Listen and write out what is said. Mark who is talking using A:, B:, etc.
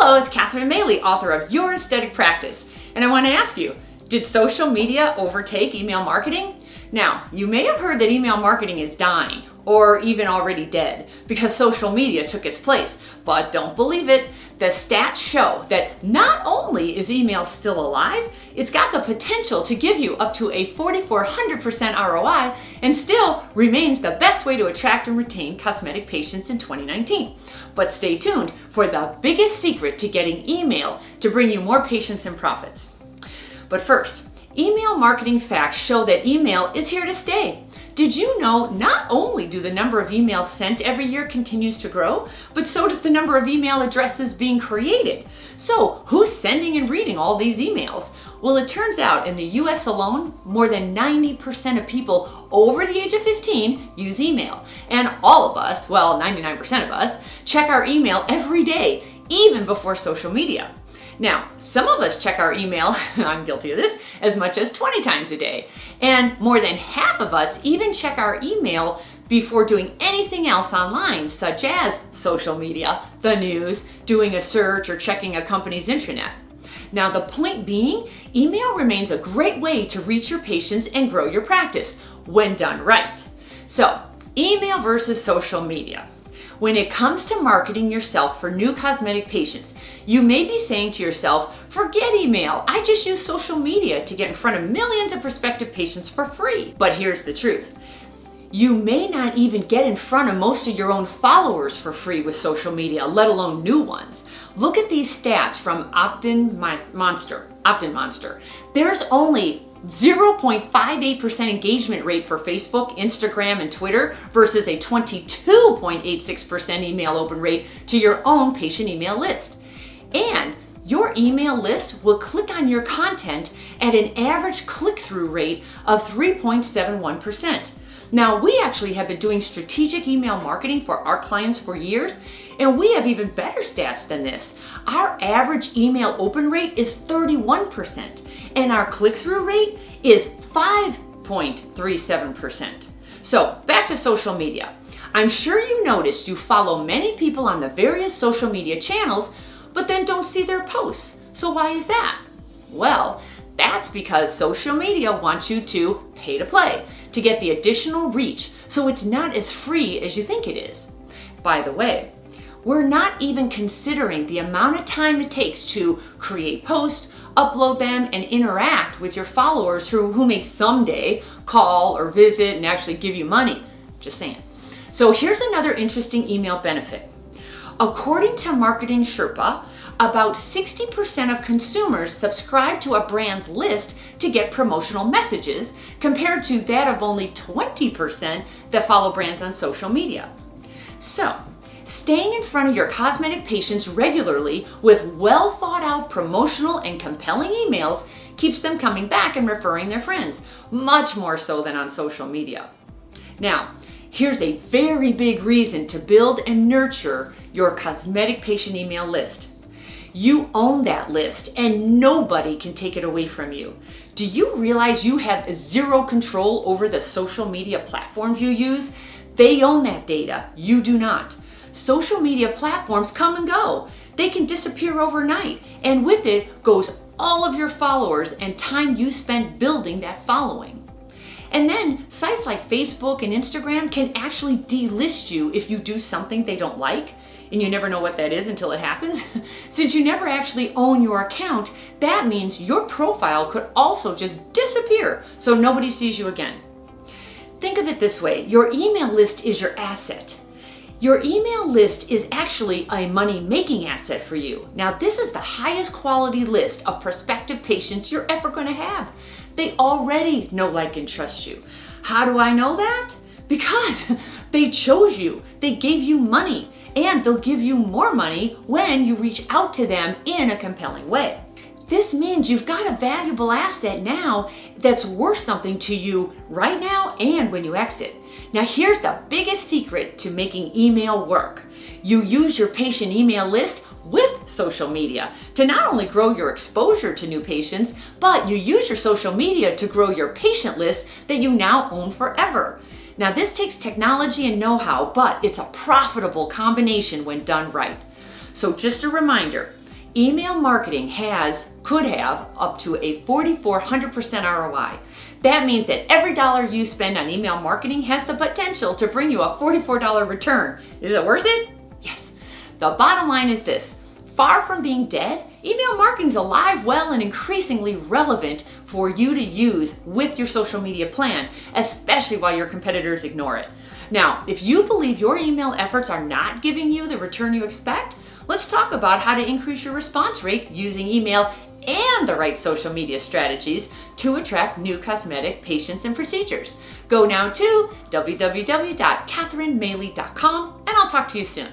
A: Hello, it's Catherine Maley, author of Your Aesthetic Practice. And I want to ask you, did social media overtake email marketing? Now, you may have heard that email marketing is dying, or even already dead, because social media took its place. But don't believe it. The stats show that not only is email still alive, it's got the potential to give you up to a 4,400% ROI and still remains the best way to attract and retain cosmetic patients in 2019. But stay tuned for the biggest secret to getting email to bring you more patients and profits. But first, email marketing facts show that email is here to stay. Did you know not only do the number of emails sent every year continues to grow, but so does the number of email addresses being created? So who's sending and reading all these emails? Well, it turns out in the US alone, more than 90% of people over the age of 15 use email. And all of us, well, 99% of us, check our email every day, even before social media. Now, some of us check our email, I'm guilty of this, as much as 20 times a day. And more than half of us even check our email before doing anything else online, such as social media, the news, doing a search, or checking a company's intranet. Now, the point being, email remains a great way to reach your patients and grow your practice when done right. So, email versus social media. When it comes to marketing yourself for new cosmetic patients, you may be saying to yourself, forget email, I just use social media to get in front of millions of prospective patients for free. But here's the truth. You may not even get in front of most of your own followers for free with social media, let alone new ones. Look at these stats from OptinMonster. There's only 0.58% engagement rate for Facebook, Instagram, and Twitter versus a 22.86% email open rate to your own patient email list. And your email list will click on your content at an average click-through rate of 3.71%. Now, we actually have been doing strategic email marketing for our clients for years, and we have even better stats than this. Our average email open rate is 31%, and our click-through rate is 5.37%. So, back to social media. I'm sure you noticed you follow many people on the various social media channels, but then don't see their posts. So why is that? Well, that's because social media wants you to pay to play, to get the additional reach, so it's not as free as you think it is. By the way, we're not even considering the amount of time it takes to create posts, upload them, and interact with your followers who may someday call or visit and actually give you money. Just saying. So here's another interesting email benefit. According to Marketing Sherpa, about 60% of consumers subscribe to a brand's list to get promotional messages, compared to that of only 20% that follow brands on social media. So, staying in front of your cosmetic patients regularly with well thought out promotional and compelling emails keeps them coming back and referring their friends, much more so than on social media. Now, here's a very big reason to build and nurture your cosmetic patient email list. You own that list and nobody can take it away from you. Do you realize you have zero control over the social media platforms you use? They own that data, you do not. Social media platforms come and go. They can disappear overnight, and with it goes all of your followers and time you spent building that following. And then sites like Facebook and Instagram can actually delist you if you do something they don't like, and you never know what that is until it happens. Since you never actually own your account, that means your profile could also just disappear so nobody sees you again. Think of it this way, your email list is your asset. Your email list is actually a money-making asset for you. Now, this is the highest quality list of prospective patients you're ever going to have. They already know, like, and trust you. How do I know that? Because they chose you, they gave you money, and they'll give you more money when you reach out to them in a compelling way. This means you've got a valuable asset now that's worth something to you right now and when you exit. Now, here's the biggest secret to making email work. You use your patient email list with social media to not only grow your exposure to new patients, but you use your social media to grow your patient list that you now own forever. Now, this takes technology and know-how, but it's a profitable combination when done right. So just a reminder, email marketing could have up to a 4,400% ROI. That means that every dollar you spend on email marketing has the potential to bring you a $44 return. Is it worth it? Yes. The bottom line is this: far from being dead, email marketing is alive, well, and increasingly relevant for you to use with your social media plan, especially while your competitors ignore it. Now, if you believe your email efforts are not giving you the return you expect, let's talk about how to increase your response rate using email and the right social media strategies to attract new cosmetic patients and procedures. Go now to www.catherinemaley.com, and I'll talk to you soon.